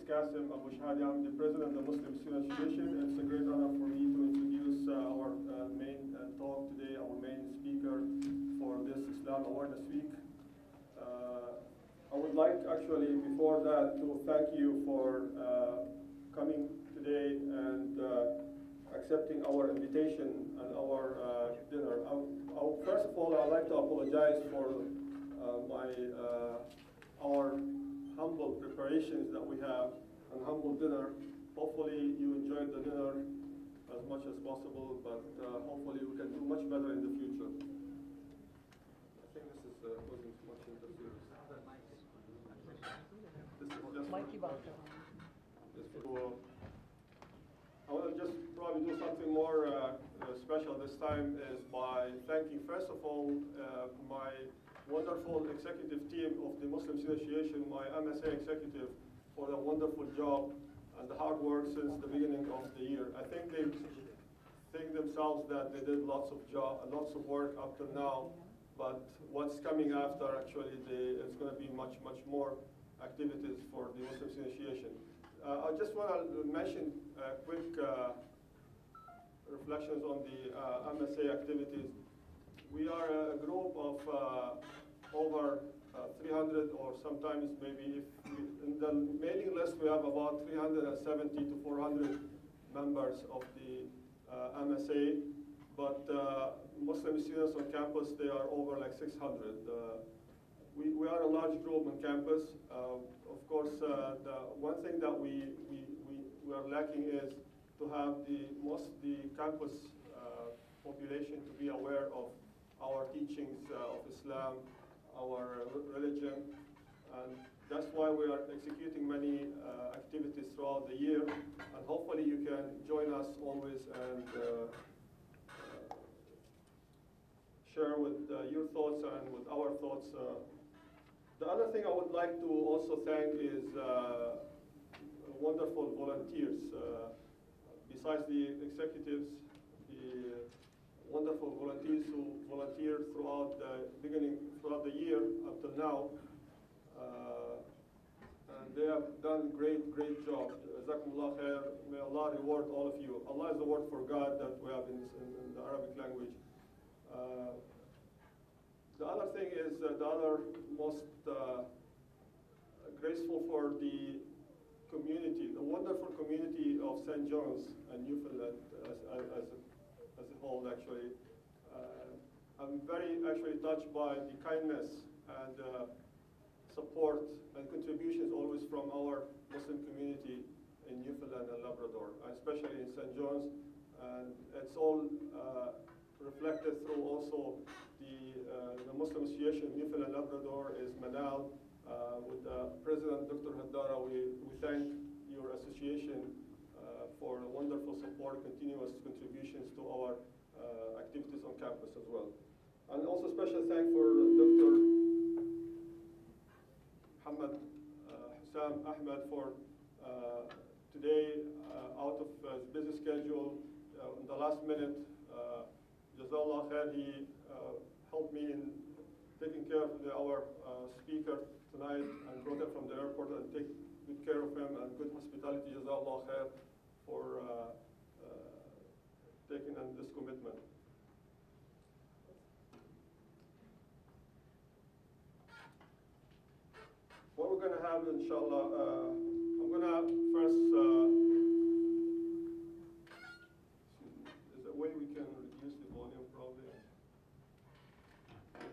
Qasim Abu Shahadi. I'm the president of the Muslim Student Association. It's a great honor for me to introduce our main talk today, our main speaker for this Islam Awareness Week. I would like actually before that to thank you for coming today and accepting our invitation and our dinner. First of all, I'd like to apologize for our humble preparations that we have and humble dinner. Hopefully you enjoyed the dinner as much as possible, but hopefully we can do much better in the future. I think this is causing too much interference. This is just I want to just probably do something more special this time is by thanking first of all my wonderful executive team of the Muslim Student Association, my MSA executive, for the wonderful job and the hard work since the beginning of the year. I think they think themselves that they did lots of work up to now, but what's coming after actually it's going to be much more activities for the Muslim Student Association. I just want to mention quick reflections on the MSA activities. We are a group of over 300, or sometimes maybe in the mailing list we have about 370 to 400 members of the MSA, but Muslim students on campus, they are over like 600. We are a large group on campus. Of course, the one thing that we are lacking is to have the campus population to be aware of our teachings of Islam, our religion, and that's why we are executing many activities throughout the year, and hopefully you can join us always and share with your thoughts and with our thoughts. The other thing I would like to also thank is wonderful volunteers. Besides the executives, the wonderful volunteers who volunteered throughout the year up to now, and they have done great job. Jazakumullah khair. May Allah reward all of you. Allah is the word for God that we have in the Arabic language. The other thing is the other most graceful for the community, the wonderful community of St. John's and Newfoundland as a whole, actually. I'm very actually touched by the kindness and support and contributions always from our Muslim community in Newfoundland and Labrador, especially in St. John's, and it's all reflected through also the Muslim Association of Newfoundland and Labrador is Manal. With President Dr. Haddara, we thank your association for wonderful support, continuous contributions to our activities on campus as well. And also special thanks for Dr. Muhammad Hussam Ahmed for today out of his busy schedule in the last minute. Jazakallah khair, he helped me in taking care of our speaker tonight and brought him from the airport and take good care of him and good hospitality. Jazakallah khair for taking on this commitment. What we're going to have, inshallah, I'm going to first, is there a way we can reduce the volume probably?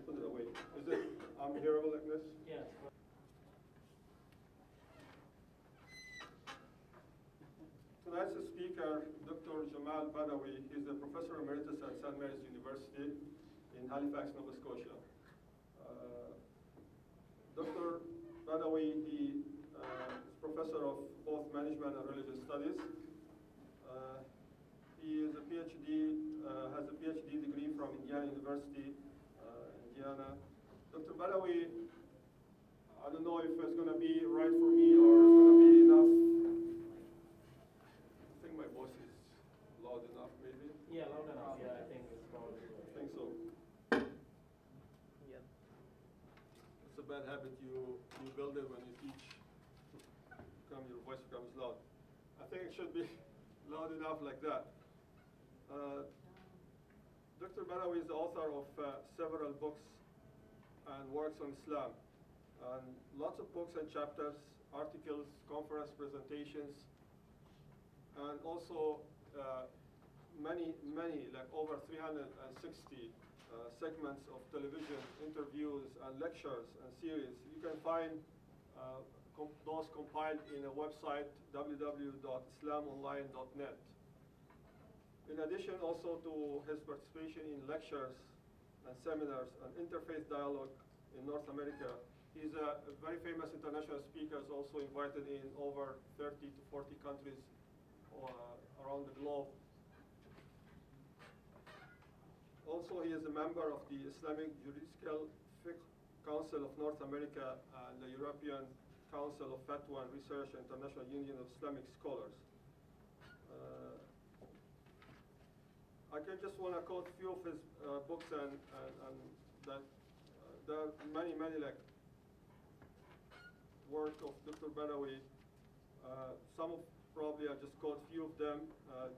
Put it away. Is it unhearable like this? Yes. Tonight's speaker, Dr. Jamal Badawi. He's a professor emeritus at St. Mary's University in Halifax, Nova Scotia. Dr. Badawi, he is professor of both management and religious studies. He is a PhD, has a PhD degree from Indiana University, Indiana. Dr. Badawi, I don't know if it's going to be right for me or it's going to be enough. I think my voice is loud enough, maybe. Yeah, loud enough. Yeah, I think it's probably. I think so. Yeah. It's a bad habit you build it when you teach. your voice becomes loud. I think it should be loud enough like that. Dr. Badawi is the author of several books and works on Islam. And lots of books and chapters, articles, conference presentations, and also many, like over 360 segments of television, interviews, and lectures and series. You can find those compiled in a website, www.islamonline.net. In addition also to his participation in lectures and seminars and interfaith dialogue in North America, he's a very famous international speaker, also invited in over 30 to 40 countries around the globe. Also, he is a member of the Islamic Juridical Fiqh Council of North America and the European Council of Fatwa and Research and International Union of Islamic Scholars. I just want to quote a few of his books and that there are many like work of Dr. Badawi. Some of probably I just quote a few of them.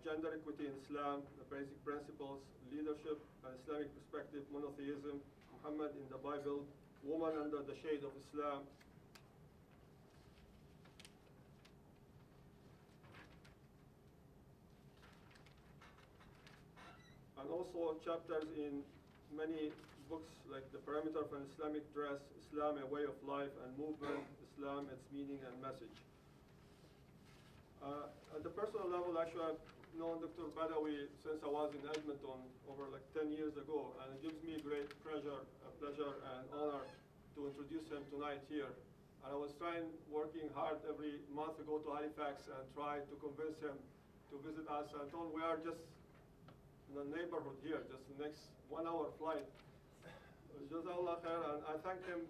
Gender equity in Islam, the basic principles, leadership, and Islamic perspective, monotheism, Muhammad in the Bible, woman under the shade of Islam. And also chapters in many books like The Perimeter of an Islamic Dress, Islam, a Way of Life and Movement, Islam, Its Meaning and Message. At the personal level, actually, I've known Dr. Badawi since I was in Edmonton over like 10 years ago, and it gives me great pleasure and honor to introduce him tonight here. And I was working hard every month to go to Halifax and try to convince him to visit us. And I told him we are just in the neighborhood here, just the next 1 hour flight. Jazakallah khair, and I thank him.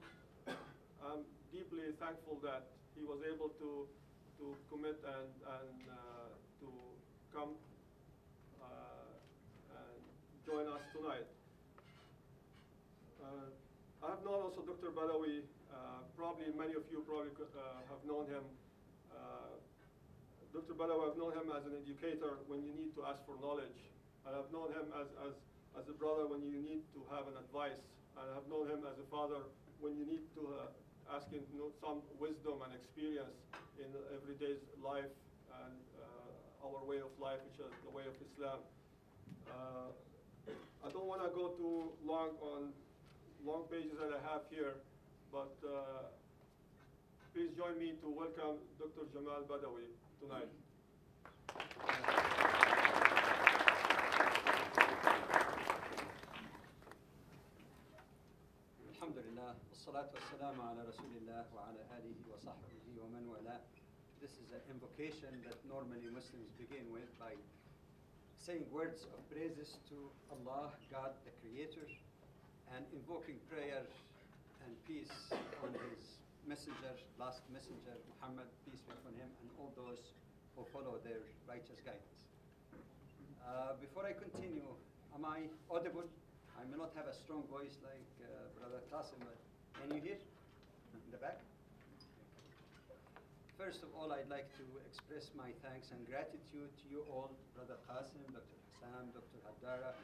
I'm deeply thankful that he was able to commit and to come and join us tonight. I have known also Dr. Badawi, probably many of you probably have known him. Dr. Badawi, I've known him as an educator when you need to ask for knowledge. And I've known him as a brother when you need to have an advice. And I've known him as a father when you need to ask him some wisdom and experience in everyday life and our way of life, which is the way of Islam. I don't want to go too long on long pages that I have here, but please join me to welcome Dr. Jamal Badawi tonight. Alhamdulillah, wassalatu wassalamu ala Rasulillah wa ala alihi wa sahbihi wa man wala. This is an invocation that normally Muslims begin with by saying words of praises to Allah, God, the Creator, and invoking prayer and peace on His messenger, last messenger, Muhammad, peace be upon him, and all those who follow their righteous guidance. Before I continue, am I audible? I may not have a strong voice like Brother Qasim, but can you hear? In the back? First of all, I'd like to express my thanks and gratitude to you all, Brother Qasim, Dr. Hassan, Dr. Haddara,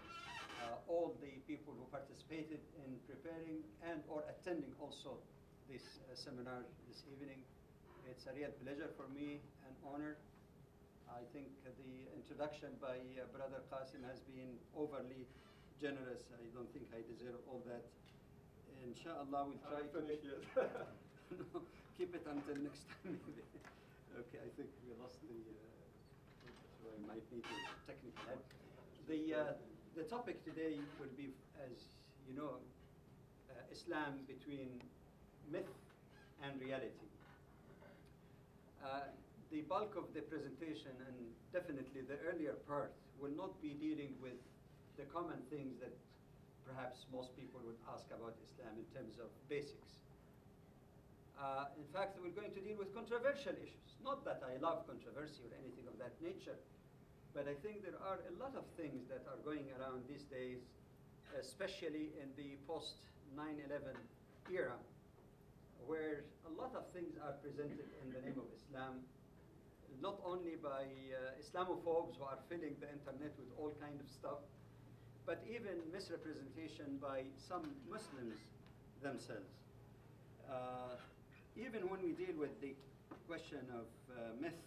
all the people who participated in preparing and or attending also this seminar this evening. It's a real pleasure for me, an honor. I think the introduction by Brother Qasim has been overly generous. I don't think I deserve all that. Inshallah, we'll try to keep it until next time maybe. Okay, I think we lost the, so I might need the technical help. The topic today will be, as you know, Islam between myth and reality. The bulk of the presentation, and definitely the earlier part, will not be dealing with the common things that perhaps most people would ask about Islam in terms of basics. In fact, we're going to deal with controversial issues. Not that I love controversy or anything of that nature, but I think there are a lot of things that are going around these days, especially in the post 9/11 era, where a lot of things are presented in the name of Islam, not only by Islamophobes who are filling the internet with all kind of stuff, but even misrepresentation by some Muslims themselves. Even when we deal with the question of myth,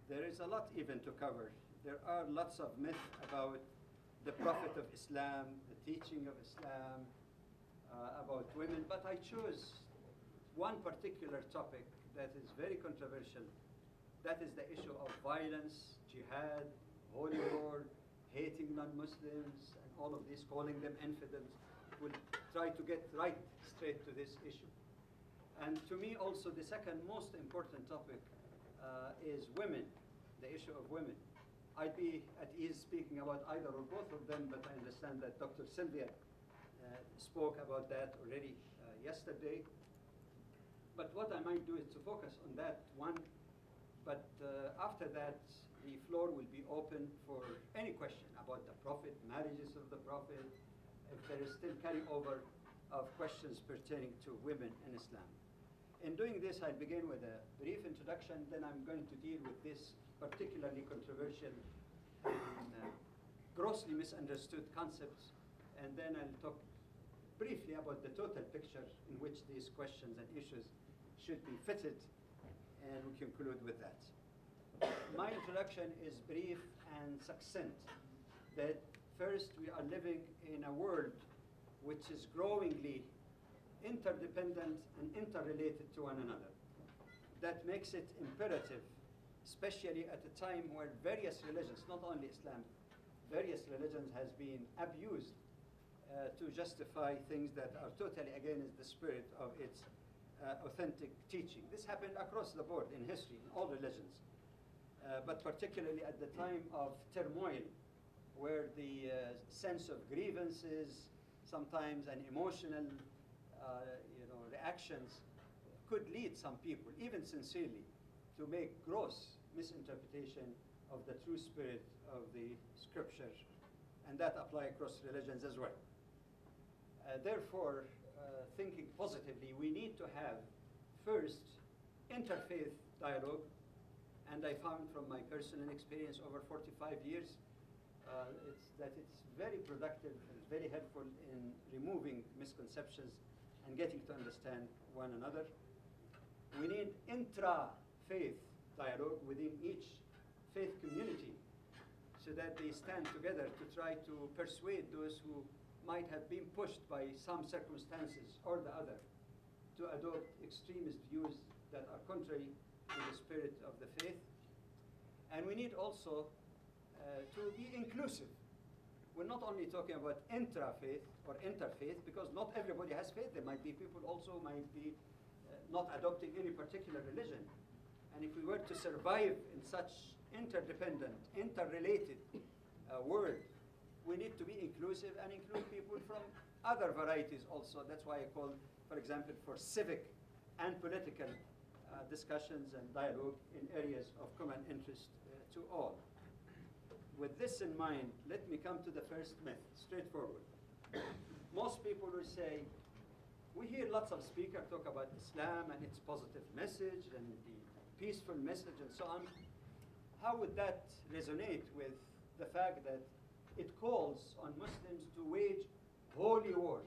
there is a lot even to cover. There are lots of myth about the Prophet of Islam, the teaching of Islam, about women, but I chose one particular topic that is very controversial. That is the issue of violence, jihad, holy war, hating non-Muslims, and all of this, calling them infidels. We'll try to get right straight to this issue. And to me also the second most important topic is women, the issue of women. I'd be at ease speaking about either or both of them, but I understand that Dr. Sylvia spoke about that already yesterday. But what I might do is to focus on that one, but after that, the floor will be open for any question about the Prophet, marriages of the Prophet, if there is still carryover of questions pertaining to women in Islam. In doing this, I'll begin with a brief introduction, then I'm going to deal with this particularly controversial and grossly misunderstood concepts, and then I'll talk briefly about the total picture in which these questions and issues should be fitted, and we conclude with that. My introduction is brief and succinct, that first we are living in a world which is growingly interdependent and interrelated to one another. That makes it imperative, especially at a time where various religions, not only Islam, various religions has been abused to justify things that are totally against the spirit of its authentic teaching. This happened across the board in history, in all religions, but particularly at the time of turmoil, where the sense of grievances, sometimes an emotional reactions could lead some people, even sincerely, to make gross misinterpretation of the true spirit of the scripture, and that apply across religions as well. Therefore, thinking positively, we need to have first interfaith dialogue, and I found from my personal experience over 45 years it's very productive and very helpful in removing misconceptions and getting to understand one another. We need intra-faith dialogue within each faith community so that they stand together to try to persuade those who might have been pushed by some circumstances or the other to adopt extremist views that are contrary to the spirit of the faith. And we need also to be inclusive. We're not only talking about intra-faith or interfaith, because not everybody has faith. There might be people also might be not adopting any particular religion. And if we were to survive in such interdependent, interrelated world, we need to be inclusive and include people from other varieties also. That's why I call, for example, for civic and political discussions and dialogue in areas of common interest to all. With this in mind, let me come to the first myth, straightforward. Most people will say, we hear lots of speakers talk about Islam and its positive message and the peaceful message and so on. How would that resonate with the fact that it calls on Muslims to wage holy war?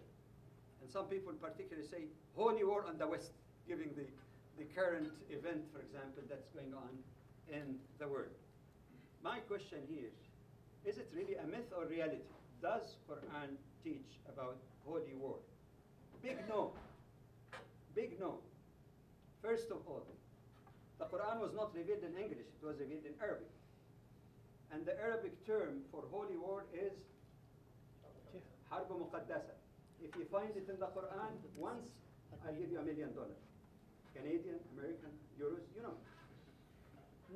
And some people particularly say, holy war on the West, giving the current event, for example, that's going on in the world. My question here, is it really a myth or reality? Does Quran teach about holy war? Big no. Big no. First of all, the Quran was not revealed in English, it was revealed in Arabic. And the Arabic term for holy war is Harb Muqaddasa. If you find it in the Quran once, I'll give you $1 million. Canadian, American, euros, you know.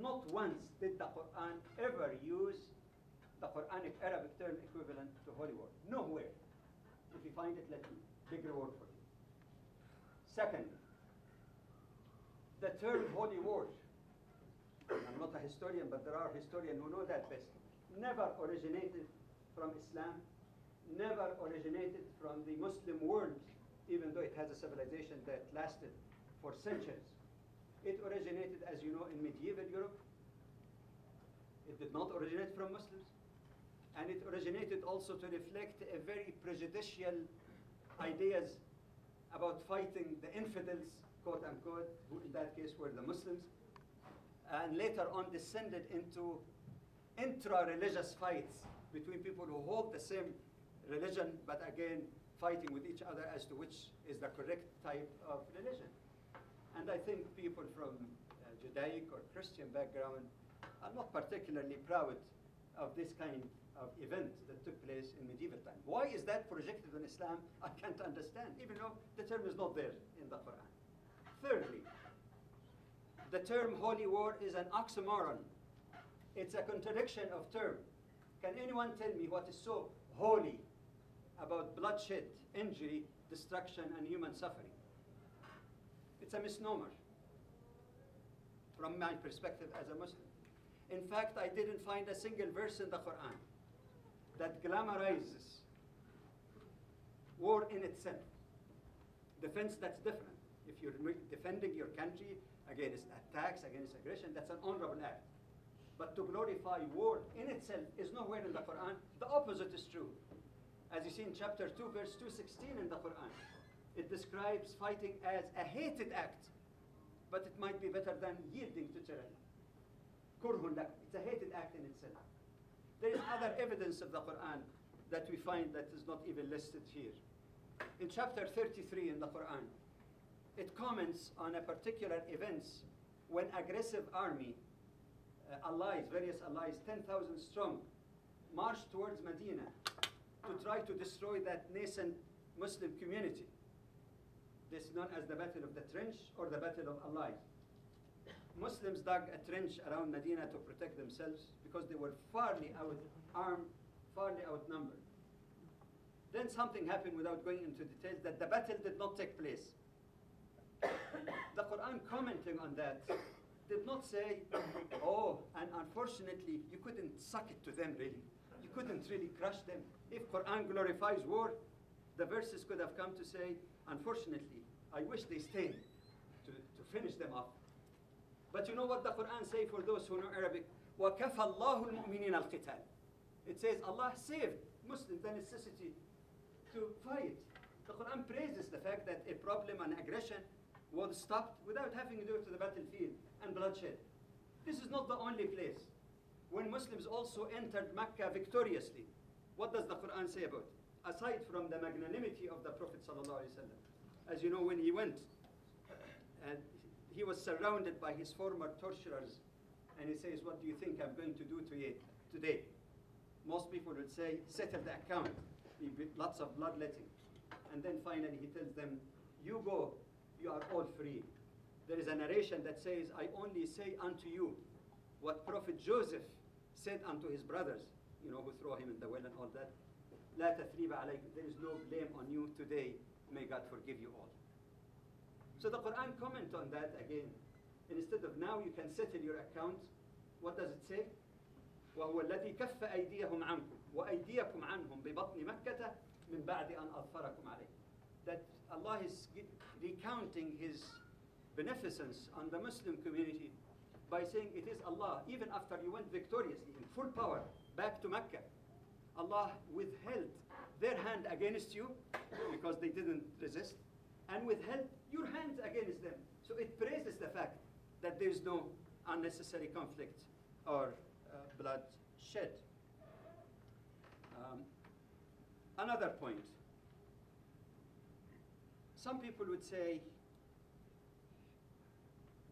Not once did the Quran ever use the Quranic Arabic term equivalent to holy war. Nowhere. If you find it, let me. Big reward for you. Second, the term holy war, I'm not a historian, but there are historians who know that best, never originated from Islam, never originated from the Muslim world even though it has a civilization that lasted for centuries. It originated, as you know, in medieval Europe. It did not originate from Muslims. And it originated also to reflect a very prejudicial ideas about fighting the infidels, quote unquote, who in that case were the Muslims, and later on descended into intra-religious fights between people who hold the same religion, but again, fighting with each other as to which is the correct type of religion. And I think people from Judaic or Christian background are not particularly proud of this kind of event that took place in medieval time. Why is that projected on Islam? I can't understand, even though the term is not there in the Quran. Thirdly, the term holy war is an oxymoron. It's a contradiction of term. Can anyone tell me what is so holy about bloodshed, injury, destruction, and human suffering? It's a misnomer from my perspective as a Muslim. In fact, I didn't find a single verse in the Quran that glamorizes war in itself. Defense, that's different. If you're defending your country against attacks, against aggression, that's an honorable act. But to glorify war in itself is nowhere in the Quran. The opposite is true. As you see in chapter 2, verse 216 in the Quran, it describes fighting as a hated act, but it might be better than yielding to tyranny. Kurhun lakum. It's a hated act in itself. There is other evidence of the Quran that we find that is not even listed here. In chapter 33 in the Quran, it comments on a particular events when aggressive army, allies, various allies, 10,000 strong, marched towards Medina to try to destroy that nascent Muslim community. This is known as the Battle of the Trench or the Battle of Allies. Muslims dug a trench around Medina to protect themselves because they were farly out-armed, farly outnumbered. Then something happened, without going into details, that the battle did not take place. The Quran commenting on that did not say, oh, and unfortunately, you couldn't suck it to them really. You couldn't really crush them. If Quran glorifies war, the verses could have come to say, unfortunately, I wish they stayed to finish them off. But you know what the Quran say for those who know Arabic? وَكَفَى اللَّهُ الْمُؤْمِنِينَ الْقِتَالِ. It says Allah saved Muslims the necessity to fight. The Quran praises the fact that a problem and aggression was stopped without having to go to the battlefield and bloodshed. This is not the only place. When Muslims also entered Mecca victoriously, what does the Quran say about it? Aside from the magnanimity of the Prophet ﷺ, as you know, when he went, and he was surrounded by his former torturers, and he says, what do you think I'm going to do to you today? Most people would say, settle the account, lots of bloodletting. And then finally he tells them, you go, you are all free. There is a narration that says, I only say unto you what Prophet Joseph said unto his brothers, you know, who throw him in the well and all that. لا تثريب عليكم. There is no blame on you today. May God forgive you all. So the Quran comment on that again. Instead of now you can settle your account, what does it say? وهو الذي كف أيديهم عنكم وأيديكم عنهم ببطن مكة من بعد أن أظفركم عليه. That Allah is recounting His beneficence on the Muslim community by saying it is Allah, even after you went victoriously in full power back to Mecca, Allah withheld their hand against you because they didn't resist, and withheld your hands against them. So it praises the fact that there is no unnecessary conflict or bloodshed. Another point. Some people would say,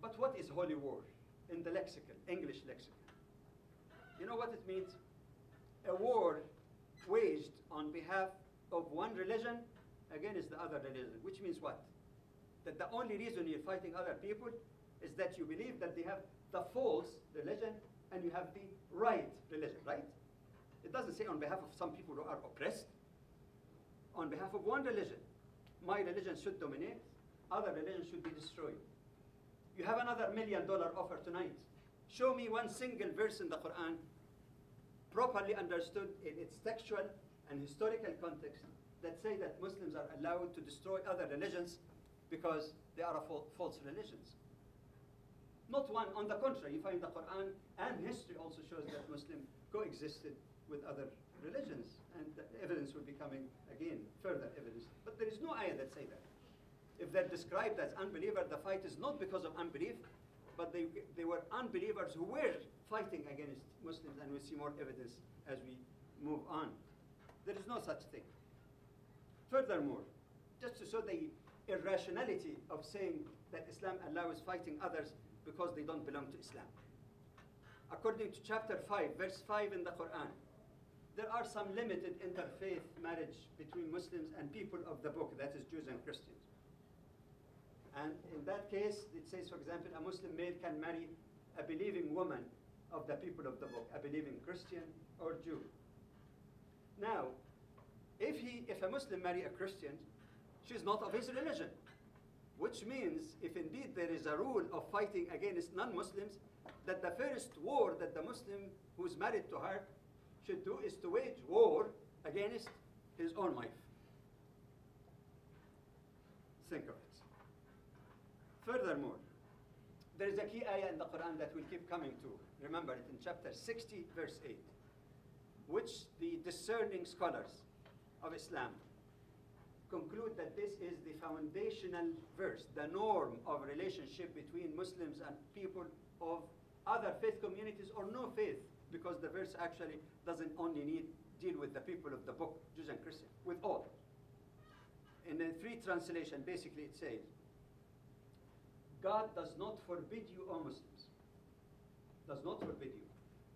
but what is holy war in the lexicon, English lexicon? You know what it means? A war waged on behalf of one religion against the other religion, which means what? That the only reason you're fighting other people is that you believe that they have the false religion and you have the right religion, right? It doesn't say on behalf of some people who are oppressed. On behalf of one religion. My religion should dominate, other religions should be destroyed. You have another $1 million offer tonight. Show me one single verse in the Quran, properly understood in its textual and historical context, that say that Muslims are allowed to destroy other religions because they are false religions. Not one. On the contrary, you find the Quran and history also shows that Muslims coexisted with other religions, and the evidence will be coming again, further evidence. But there is no ayah that say that. If they're described as unbelievers, the fight is not because of unbelief, but they were unbelievers who were fighting against Muslims, and we'll see more evidence as we move on. There is no such thing. Furthermore, just to show the irrationality of saying that Islam allows fighting others because they don't belong to Islam. According to chapter 5, verse 5 in the Quran, there are some limited interfaith marriage between Muslims and people of the book, that is Jews and Christians. And in that case, it says, for example, a Muslim male can marry a believing woman of the people of the book, a believing Christian or Jew. Now, if a Muslim marry a Christian, she's not of his religion, which means if indeed there is a rule of fighting against non-Muslims, that the first war that the Muslim who is married to her should do is to wage war against his own wife. Think of it. Furthermore, there is a key ayah in the Quran that we'll keep coming to. Remember it in chapter 60, verse 8, which the discerning scholars of Islam conclude that this is the foundational verse, the norm of relationship between Muslims and people of other faith communities or no faith, because the verse actually doesn't only deal with the people of the book, Jews and Christians, with all. In the free translation, basically it says, God does not forbid you, O Muslims, does not forbid you,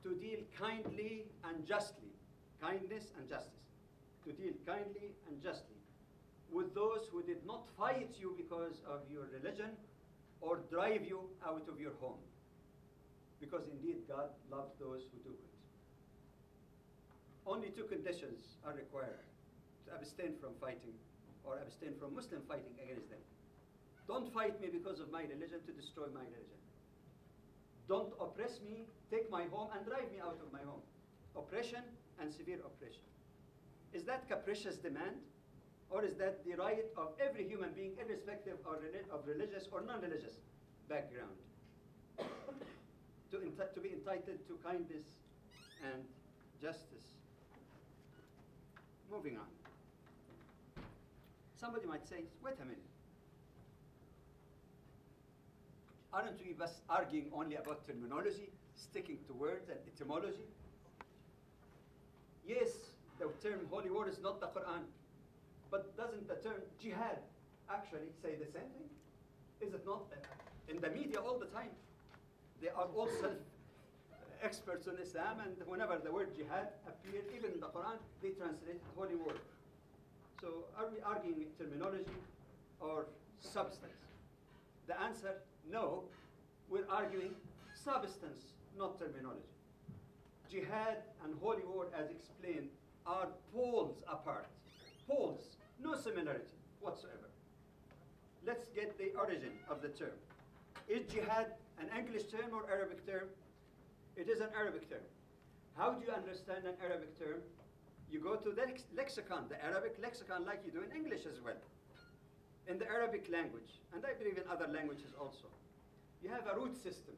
to deal kindly and justly, kindness and justice, to deal kindly and justly with those who did not fight you because of your religion or drive you out of your home. Because indeed God loves those who do good. Only two conditions are required to abstain from fighting or abstain from Muslim fighting against them. Don't fight me because of my religion to destroy my religion. Don't oppress me, take my home and drive me out of my home. Oppression and severe oppression. Is that capricious demand? Or is that the right of every human being, irrespective of religious or non-religious background, to be entitled to kindness and justice? Moving on. Somebody might say, wait a minute. Aren't we just arguing only about terminology, sticking to words and etymology? Yes, the term holy war is not the Quran, but doesn't the term jihad actually say the same thing? Is it not? In the media all the time, they are all experts on Islam, and whenever the word jihad appears, even in the Quran, they translate it holy war. So are we arguing terminology or substance? The answer, no. We're arguing substance, not terminology. Jihad and holy war, as explained, are poles apart. Poles, no similarity whatsoever. Let's get the origin of the term. Is jihad an English term or Arabic term? It is an Arabic term. How do you understand an Arabic term? You go to the lexicon, the Arabic lexicon, like you do in English as well. In the Arabic language, and I believe in other languages also, you have a root system,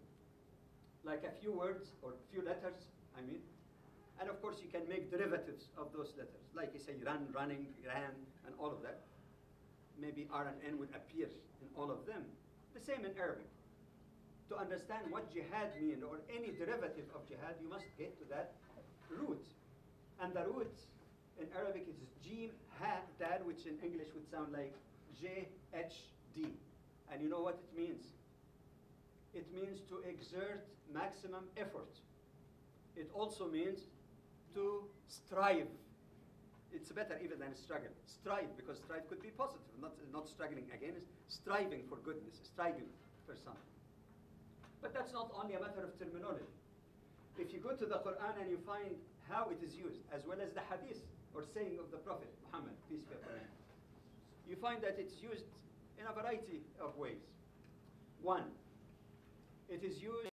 like a few words or a few letters, and of course you can make derivatives of those letters, like you say run, running, ran, and all of that. Maybe R and N would appear in all of them. The same in Arabic. To understand what jihad means or any derivative of jihad, you must get to that root. And the root in Arabic is jim, ha, dal, which in English would sound like J-H-D. And you know what it means? It means to exert maximum effort. It also means to strive. It's better even than struggle. Strive, because strive could be positive, not struggling against, striving for goodness, striving for something. But that's not only a matter of terminology. If you go to the Quran and you find how it is used, as well as the hadith or saying of the Prophet Muhammad, peace be upon him, you find that it's used in a variety of ways. One, it is used